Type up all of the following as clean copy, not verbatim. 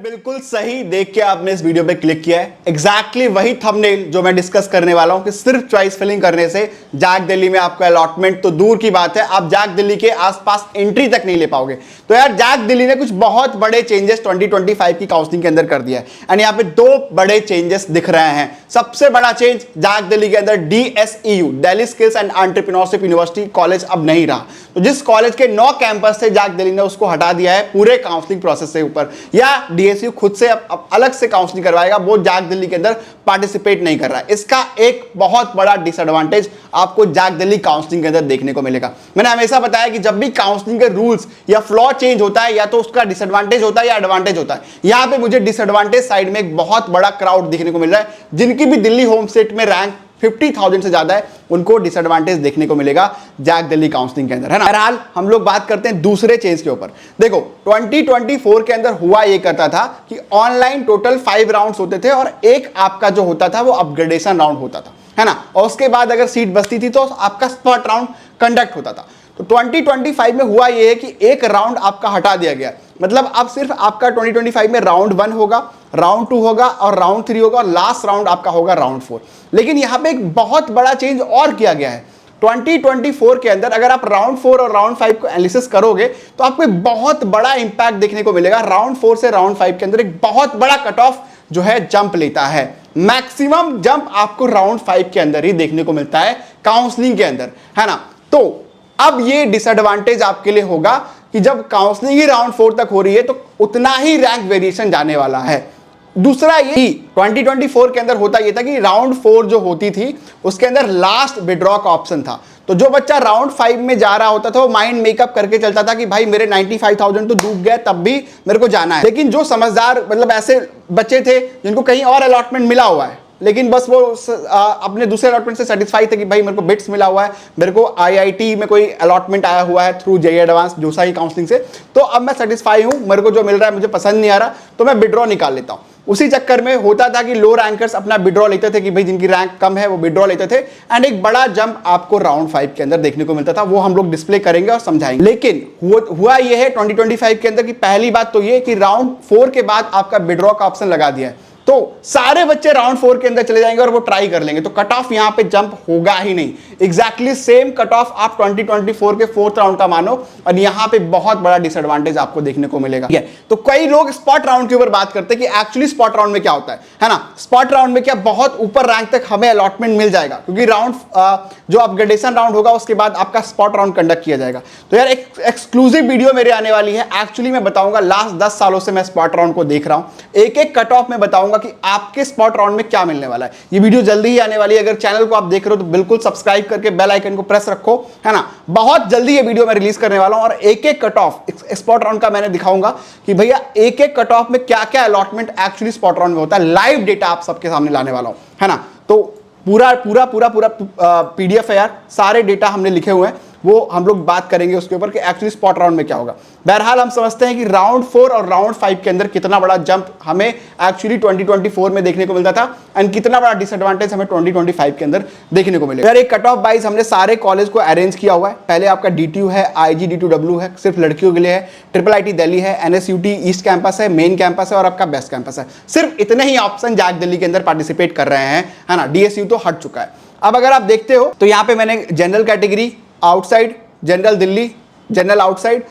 बिल्कुल सही देख के आपने इस वीडियो पे क्लिक किया है। एग्जैक्टली वही थंबनेल जो मैं डिस्कस करने वाला हूं कि सिर्फ चॉइस फिलिंग करने से जैक दिल्ली में आपका अलॉटमेंट तो दूर की बात है, आप जैक दिल्ली के आसपास एंट्री तक नहीं ले पाओगे। तो यार जैक दिल्ली ने कुछ बहुत बड़े चेंजेस 2025 की काउंसलिंग के अंदर कर दिया है एंड यहाँ पे दो बड़े चेंजेस दिख रहे हैं। सबसे बड़ा चेंज, जैक दिल्ली के अंदर DSEU Delhi skills and entrepreneurship university college अब नहीं रहा। तो जिस कॉलेज के 9 कैंपस थे जैक दिल्ली ने उसको हटा दिया है पूरे काउंसलिंग प्रोसेस से ऊपर, या DSU खुद से अब अलग से काउंसलिंग करवाएगा, वो जैक दिल्ली के अंदर पार्टिसिपेट नहीं कर रहा है। इसका एक बहुत बड़ा डिसएडवांटेज आपको जैक दिल्ली काउंसलिंग के अंदर देखने को मिलेगा। मैंने हमेशा बताया कि जब भी काउंसलिंग के रूल्स या फ्लॉ चेंज होता है या तो उसका डिसएडवांटेज होता है या एडवांटेज होता है। यहां पे मुझे डिसएडवांटेज साइड में एक बहुत बड़ा क्राउड देखने को मिल रहा है, जिनकी भी दिल्ली होम स्टेट में रैंक 50,000 से ज्यादा है, उनको डिसएडवांटेज देखने को मिलेगा जैक दिल्ली काउंसलिंग के अंदर, है ना। बहरहाल हम लोग बात करते हैं दूसरे चेंज के ऊपर। देखो 2024 के अंदर हुआ ये करता था कि ऑनलाइन टोटल 5 राउंड्स होते थे और एक आपका जो होता था वो अपग्रेडेशन राउंड होता था, है ना। और उसके बाद अगर सीट बचती थी तो आपका स्पॉट राउंड कंडक्ट होता था। तो 2025 में हुआ ये है कि एक राउंड आपका हटा दिया गया, मतलब अब सिर्फ आपका 2025 में राउंड 1 होगा, राउंड 2 होगा और राउंड 3 होगा और लास्ट राउंड आपका होगा राउंड 4। लेकिन यहां पे एक बहुत बड़ा चेंज और किया गया है। 2024 के अंदर अगर आप राउंड 4 और राउंड 5 को एनालिसिस करोगे तो आपको एक बहुत बड़ा इंपैक्ट देखने को मिलेगा। राउंड 4 से राउंड 5 के अंदर एक बहुत बड़ा कट ऑफ जो है जंप लेता है। मैक्सिमम जंप आपको राउंड 5 के अंदर ही देखने को मिलता है काउंसलिंग के अंदर, है ना। तो अब ये डिसएडवांटेज आपके लिए होगा कि जब काउंसलिंग ही राउंड 4 तक हो रही है तो उतना ही रैंक वेरिएशन जाने वाला है। दूसरा ये 2024 के अंदर होता ये था कि राउंड 4 जो होती थी उसके अंदर लास्ट विड्रॉ का ऑप्शन था। तो जो बच्चा राउंड 5 में जा रहा होता था वो माइंड मेकअप करके चलता था कि भाई मेरे 95,000 तो डूब गए तब भी मेरे को जाना है। लेकिन जो समझदार मतलब ऐसे बच्चे थे जिनको कहीं और अलॉटमेंट मिला हुआ है लेकिन बस वो अपने दूसरे अलॉटमेंट से सेटिस्फाई थे कि भाई मेरे को बिट्स मिला हुआ है, मेरे को IIT में कोई अलॉटमेंट आया हुआ है थ्रू JEE एडवांस जोसा की काउंसलिंग से, तो अब मैं सेटिस्फाई हूं, मेरे को जो मिल रहा है मुझे पसंद नहीं आ रहा तो मैं विड्रॉ निकाल लेता हूं। उसी चक्कर में होता था कि लो रैंकर्स अपना विड्रॉ लेते थे कि भाई जिनकी रैंक कम है वो विड्रॉ लेते थे एंड एक बड़ा जंप आपको राउंड 5 के अंदर देखने को मिलता था। वो हम लोग डिस्प्ले करेंगे और समझाएंगे। लेकिन हुआ ये है 2025 के अंदर कि पहली बात तो ये कि राउंड 4 के बाद आपका विड्रॉ का ऑप्शन लगा दिया है, तो सारे बच्चे राउंड 4 के अंदर चले जाएंगे और वो ट्राई कर लेंगे, तो कट ऑफ यहां पे जंप होगा ही नहीं। एग्जैक्टली सेम कट ऑफ आप 2024 के 4th राउंड का मानो और यहां पे बहुत बड़ा डिसएडवांटेज आपको देखने को मिलेगा। तो कई लोग स्पॉट राउंड के ऊपर बात करते हैं कि एक्चुअली स्पॉट राउंड में क्या होता है ना। स्पॉट राउंड में क्या बहुत ऊपर रैंक तक हमें अलॉटमेंट मिल जाएगा क्योंकि राउंड जो अपग्रेडेशन राउंड होगा उसके बाद आपका स्पॉट राउंड कंडक्ट किया जाएगा। तो यार एक एक्सक्लूसिव वीडियो मेरे आने वाली है। एक्चुअली मैं बताऊंगा लास्ट 10 सालों से मैं स्पॉट राउंड को देख रहा हूं, एक एक कट ऑफ में बताऊंगा कि आपके स्पॉट राउंड में क्या मिलने वाला है। ये वीडियो जल्दी ही आने वाली है। अगर चैनल को आप देख रहे हो तो बिल्कुल सब्सक्राइब करके बेल आइकन को प्रेस रखो, है ना। बहुत जल्दी ये वीडियो मैं रिलीज करने वाला हूं और एक एक कट ऑफ स्पॉट राउंड का मैंने दिखाऊंगा कि भैया एक एक कट ऑफ में क्या क्या अलॉटमेंट एक्चुअली स्पॉट राउंड में होता है। लाइव डेटा आप सबके सामने लाने वाला हूं, है ना। तो पूरा PDF है यार, सारे डेटा हमने लिखे हुए हैं, वो हम लोग बात करेंगे उसके ऊपर कि एक्चुअली स्पॉट राउंड में क्या होगा। बहरहाल हम समझते हैं कि राउंड 4 और राउंड 5 के अंदर कितना बड़ा जंप हमें एक्चुअली 2024 में देखने को मिलता था एंड कितना बड़ा डिसएडवांटेज हमें 2025 के अंदर देखने को मिलेगा। यार एक कट ऑफ वाइज हमने सारे कॉलेज को अरेंज किया हुआ है। पहले आपका DTU है, IG D2W है, सिर्फ लड़कियों के लिए है, IIIT दिल्ली है, NSUT ईस्ट कैंपस है, मेन कैंपस है और आपका बेस्ट कैंपस है। सिर्फ इतने ही ऑप्शन जैक दिल्ली के अंदर पार्टिसिपेट कर रहे हैं, है ना। DSU तो हट चुका है। अब अगर आप देखते हो तो यहाँ पे मैंने general category outside, general Delhi, general outside,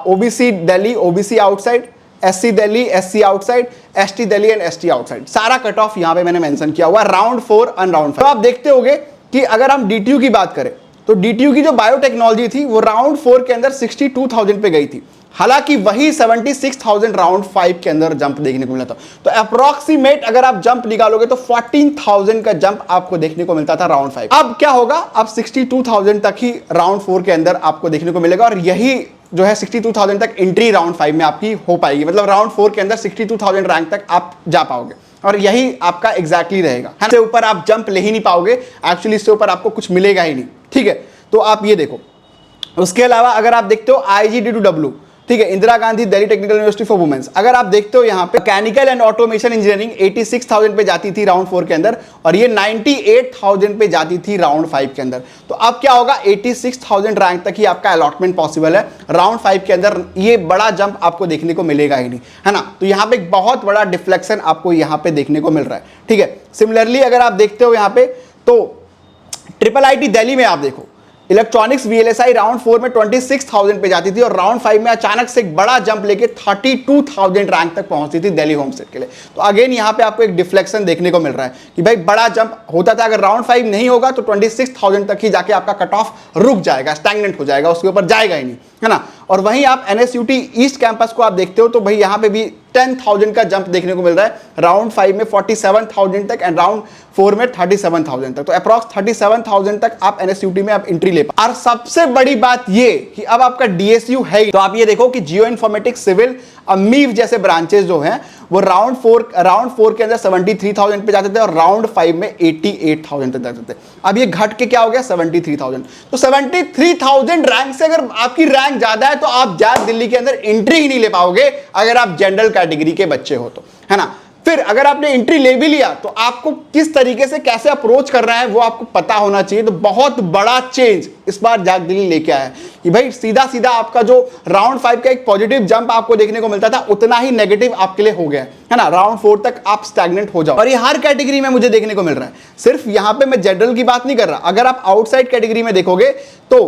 OBC Delhi, OBC outside, SC Delhi, SC outside, ST Delhi and ST outside, सारा कट ऑफ यहां पे मैंने मेंशन किया हुआ राउंड 4 और राउंड 5। तो आप देखते होंगे कि अगर हम DTU की बात करें तो DTU की जो बायोटेक्नोलॉजी थी वो राउंड 4 के अंदर 62,000 पे गई थी, हालांकि वही 76,000 राउंड 5 के अंदर जंप देखने को मिला था। तो अप्रोक्सीमेट अगर आप जंप निकालोगे तो 14,000 का जंप आपको देखने को मिलता था राउंड 5। अब क्या होगा, अब 62,000 तक ही राउंड 4 के अंदर आपको देखने को मिलेगा और यही जो है 62,000 तक एंट्री राउंड 5 में आपकी हो पाएगी। मतलब राउंड 4 के अंदर 62,000 रैंक तक आप जा पाओगे और यही आपका एग्जैक्टली रहेगा। इससे ऊपर आप जंप ले ही नहीं पाओगे, एक्चुअली इससे ऊपर आपको कुछ मिलेगा ही नहीं, ठीक है। तो आप ये देखो, उसके अलावा अगर आप देखते हो IG D2W, ठीक है, Indira Gandhi Delhi technical university for women's. अगर आप देखते हो यहाँ पे मैकेनिकल एंड ऑटोमेशन इंजीनियरिंग 86,000 पे जाती थी राउंड 4 के अंदर, और ये 98,000 पे जाती थी राउंड 5 के अंदर। तो अब क्या होगा, 86,000 रैंक तक ही आपका अलॉटमेंट पॉसिबल है। राउंड 5 के अंदर ये बड़ा जंप आपको देखने को मिलेगा ही नहीं, है ना। तो यहाँ पे एक बहुत बड़ा डिफ्लेक्शन आपको यहाँ पे देखने को मिल रहा है, ठीक है। सिमिलरली अगर आप देखते हो यहाँ पे तो ट्रिपल आईटी दिल्ली में आप देखो, इलेक्ट्रॉनिक्स वीएलएसआई राउंड 4 में 26,000 पे जाती थी और राउंड 5 में अचानक से एक बड़ा जंप लेके 32,000 रैंक तक पहुंचती थी दिल्ली होमस्टेट के लिए। तो अगेन यहाँ पे आपको एक डिफ्लेक्शन देखने को मिल रहा है कि भाई बड़ा जंप होता था, अगर राउंड 5 नहीं होगा तो 26,000 तक ही जाके आपका कट ऑफ रुक जाएगा, स्टैग्नेंट हो जाएगा, उसके ऊपर जाएगा ही नहीं, है ना। और वहीं आप एनएसयूटी ईस्ट कैंपस को आप देखते हो तो भाई यहाँ पे भी 10,000 का जंप देखने को मिल रहा है, राउंड 5 में 47,000 तक एंड राउंड 4 में 37,000 तक। तो अप्रॉक्स 37,000 तक आप एनएसयूटी में आप एंट्री ले पाओ। और सबसे बड़ी बात ये कि अब आपका डीएसयू है, तो आप ये देखो कि जियो इन्फॉर्मेटिक्स, सिविल, मीव जैसे ब्रांचेस जो हैं वो राउंड 4 के अंदर 73,000 पे जाते थे और राउंड 5 में 88,000 तक जाते थे। अब ये घट के क्या हो गया, 73,000। तो 73,000 रैंक से अगर आपकी रैंक ज्यादा है तो आप जैक दिल्ली के अंदर एंट्री ही नहीं ले पाओगे अगर आप जनरल कैटेगरी के बच्चे हो तो, है ना। फिर अगर आपने एंट्री ले भी लिया तो आपको किस तरीके से कैसे अप्रोच करना है वो आपको पता होना चाहिए। तो बहुत बड़ा चेंज इस बार जैक दिल्ली लेके आया है कि भाई सीधा सीधा आपका जो राउंड 5 का एक पॉजिटिव जंप आपको देखने को मिलता था उतना ही नेगेटिव आपके लिए हो गया है ना। राउंड 4 तक आप स्टैग्नेंट हो जाओ, और ये हर कैटेगरी में मुझे देखने को मिल रहा है। सिर्फ यहां पे मैं जनरल की बात नहीं कर रहा, अगर आप आउटसाइड कैटेगरी में देखोगे तो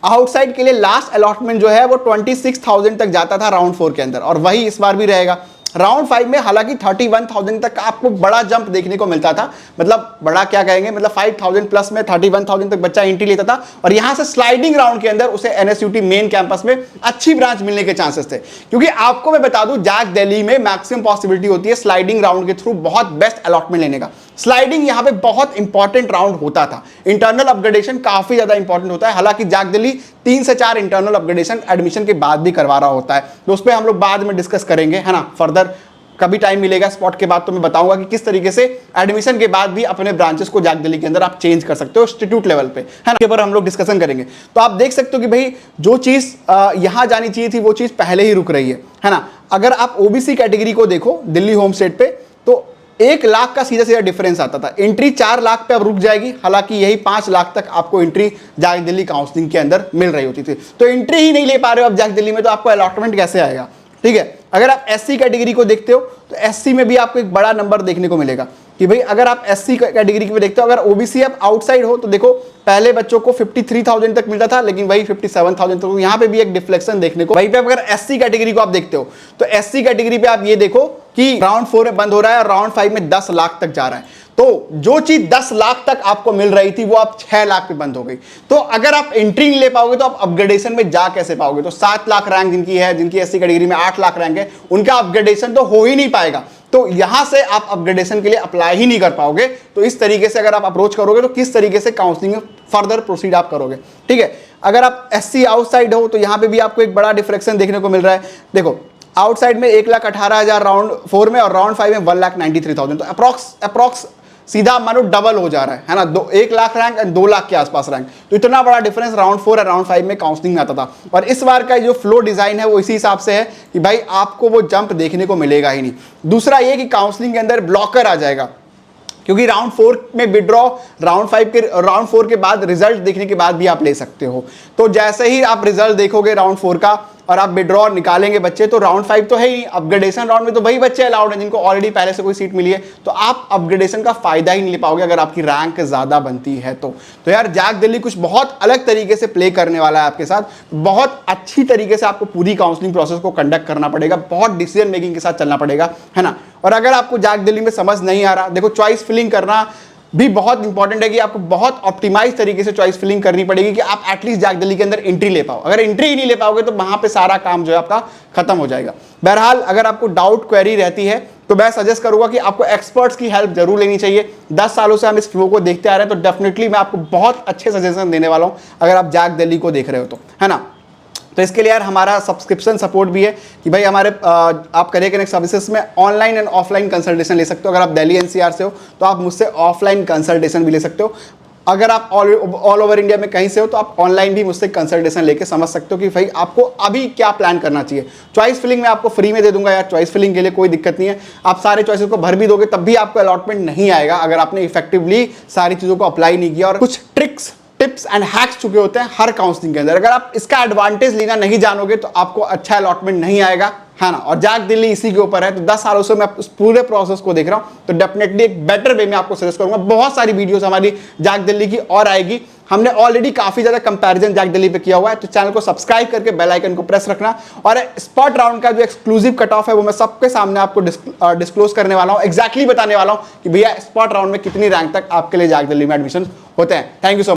आउटसाइड के लिए लास्ट अलॉटमेंट जो है वो 26,000 तक जाता था राउंड 4 के अंदर, और वही इस बार भी रहेगा। राउंड 5 में हालांकि 31,000 तक आपको बड़ा जंप देखने को मिलता था, मतलब बड़ा क्या कहेंगे, मतलब 5,000 प्लस में 31,000 तक बच्चा एंट्री लेता था, और यहां से स्लाइडिंग राउंड के अंदर उसे एनएसयूटी मेन कैंपस में अच्छी ब्रांच मिलने के चांसेस थे। क्योंकि आपको मैं बता दूं जैक दिल्ली में मैक्सिमम पॉसिबिलिटी होती है स्लाइडिंग राउंड के थ्रू बहुत बेस्ट अलॉटमेंट लेने का। स्लाइडिंग यहां पे बहुत इंपॉर्टेंट राउंड होता था, इंटरनल अपग्रेडेशन काफी ज्यादा इंपॉर्टेंट होता है। हालांकि जैक दिल्ली 3 से 4 इंटरनल अपग्रेडेशन एडमिशन के बाद भी करवा रहा होता है, तो उस पर हम लोग बाद में डिस्कस करेंगे, है ना। फर्दर कभी टाइम मिलेगा स्पॉट के बाद तो मैं बताऊंगा कि किस तरीके से एडमिशन के बाद भी अपने ब्रांचेस को जैक दिल्ली के अंदर आप चेंज कर सकते हो इंस्टीट्यूट लेवल पे, है ना। के ऊपर हम लोग डिस्कशन करेंगे। तो आप देख सकते हो कि भाई जो चीज यहां जानी चाहिए थी वो चीज पहले ही रुक रही है ना। अगर आप ओबीसी कैटेगरी को देखो दिल्ली होम स्टेट पे तो 1 लाख का सीधा सीधा डिफरेंस आता था। एंट्री 4 लाख पे अब रुक जाएगी, हालांकि यही 5 लाख तक आपको एंट्री जैक दिल्ली काउंसलिंग के अंदर मिल रही होती थी। तो एंट्री ही नहीं ले पा रहे हो आप जैक दिल्ली में, तो आपको अलॉटमेंट कैसे आएगा, ठीक है। अगर आप एससी कैटेगरी को देखते हो तो एससी में भी आपको एक बड़ा नंबर देखने को मिलेगा कि भाई अगर आप एससी कैटेगरी में देखते हो, अगर ओबीसी आप आउटसाइड हो तो देखो पहले बच्चों को 53,000 तक मिलता था, लेकिन वही 57,000 तक। यहाँ पे भी एक डिफ्लेक्शन देखने को। वहीं पे अगर एससी कैटेगरी को आप देखते हो तो एससी कैटेगरी पे आप ये देखो कि राउंड 4 में बंद हो रहा है और राउंड 5 में 10 लाख तक जा रहा है। तो जो चीज 10 लाख तक आपको मिल रही थी वो आप 6 लाख पे बंद हो गई। तो अगर आप एंट्री नहीं ले पाओगे तो आप अपग्रेडेशन में जा कैसे पाओगे। तो 7 लाख रैंक जिनकी है, जिनकी एससी कैटेगरी में 8 लाख रैंक है, उनका अपग्रेडेशन तो हो ही नहीं पाएगा। तो यहां से आप अपग्रेडेशन के लिए अप्लाई ही नहीं कर पाओगे। तो इस तरीके से अगर आप अप्रोच करोगे तो किस तरीके से काउंसलिंग में फर्दर प्रोसीड आप करोगे, ठीक है। अगर आप एससी आउटसाइड हो तो यहां पे भी आपको एक बड़ा डिफ्रेक्शन देखने को मिल रहा है। देखो आउटसाइड में 1,18,000 राउंड 4 में और राउंड 5 में 1,93,000। तो अप्रॉक्स सीधा मानो डबल हो जा रहा है ना। 1 लाख रैंक एंड 2 लाख के आसपास रैंक। तो इतना बड़ा डिफरेंस राउंड 4 और राउंड 5 में काउंसलिंग में आता था। और इस बार का जो फ्लो डिजाइन है वो इसी हिसाब से है कि भाई आपको वो जंप देखने को मिलेगा ही नहीं। दूसरा ये कि काउंसलिंग के अंदर ब्लॉकर आ जाएगा, क्योंकि राउंड 4 में विड्रॉ राउंड 4 के बाद रिजल्ट देखने के बाद भी आप ले सकते हो। तो जैसे ही आप रिजल्ट देखोगे राउंड 4 का और आप विड्रॉ निकालेंगे बच्चे, तो राउंड 5 तो है ही, अपग्रेडेशन राउंड में तो वही बच्चे अलाउड हैं जिनको ऑलरेडी पहले से कोई सीट मिली है। तो आप अपग्रेडेशन का फायदा ही नहीं ले पाओगे अगर आपकी रैंक ज्यादा बनती है तो यार जैक दिल्ली कुछ बहुत अलग तरीके से प्ले करने वाला है आपके साथ। बहुत अच्छी तरीके से आपको पूरी काउंसलिंग प्रोसेस को कंडक्ट करना पड़ेगा, बहुत डिसीजन मेकिंग के साथ चलना पड़ेगा, है ना। और अगर आपको जैक दिल्ली में समझ नहीं आ रहा, देखो चॉइस फिलिंग करना भी बहुत इंपॉर्टेंट है कि आपको बहुत ऑप्टिमाइज तरीके से चॉइस फिलिंग करनी पड़ेगी कि आप एटलीस्ट जैक दिल्ली के अंदर एंट्री ले पाओ। अगर एंट्री ही नहीं ले पाओगे तो वहां पे सारा काम जो है आपका खत्म हो जाएगा। बहरहाल अगर आपको डाउट क्वेरी रहती है तो मैं सजेस्ट करूंगा कि आपको एक्सपर्ट्स की हेल्प जरूर लेनी चाहिए। 10 सालों से हम इस फ्लो को देखते आ रहे हैं, तो डेफिनेटली मैं आपको बहुत अच्छे सजेशन देने वाला हूं अगर आप जैक दिल्ली को देख रहे हो तो, है ना। तो इसके लिए यार हमारा सब्सक्रिप्शन सपोर्ट भी है कि भाई हमारे आप करियर कनेक्ट सर्विसेज में ऑनलाइन एंड ऑफलाइन कंसल्टेशन ले सकते हो। अगर आप दिल्ली एनसीआर से हो तो आप मुझसे ऑफलाइन कंसल्टेशन भी ले सकते हो। अगर आप ऑल ओवर इंडिया में कहीं से हो तो आप ऑनलाइन भी मुझसे कंसल्टेशन लेके समझ सकते हो कि भाई आपको अभी क्या प्लान करना चाहिए। चॉइस फिलिंग मैं आपको फ्री में दे दूंगा यार, चॉइस फिलिंग के लिए कोई दिक्कत नहीं है। आप सारे चॉइसेस को भर भी दोगे तब भी आपको अलॉटमेंट नहीं आएगा अगर आपने इफेक्टिवली सारी चीज़ों को अप्लाई नहीं किया और कुछ ट्रिक्स टिप्स एंड हैक्स चुके होते हैं हर काउंसलिंग के अंदर। अगर आप इसका एडवांटेज लेना नहीं जानोगे तो आपको अच्छा अलॉटमेंट नहीं आएगा, है ना। और जाग दिल्ली इसी के ऊपर है, तो 10 सालों से मैं उस पूरे प्रोसेस को देख रहा हूं, तो डेफिनेटली एक बेटर वे में आपको सजेस्ट करूंगा। बहुत सारी वीडियोस हमारी जाग दिल्ली की और आएगी। हमने ऑलरेडी काफी ज्यादा कंपैरिजन जाग दिल्ली पे किया हुआ है, तो चैनल को सब्सक्राइब करके बेल आइकन को प्रेस रखना। और स्पॉट राउंड का जो एक्सक्लूसिव कट ऑफ है वो मैं सबके सामने आपको डिस्क्लोज करने वाला हूं, एग्जैक्टली बताने वाला हूं कि भैया स्पॉट राउंड में कितनी रैंक तक आपके लिए जाग दिल्ली में एडमिशन होते हैं। Thank you so much.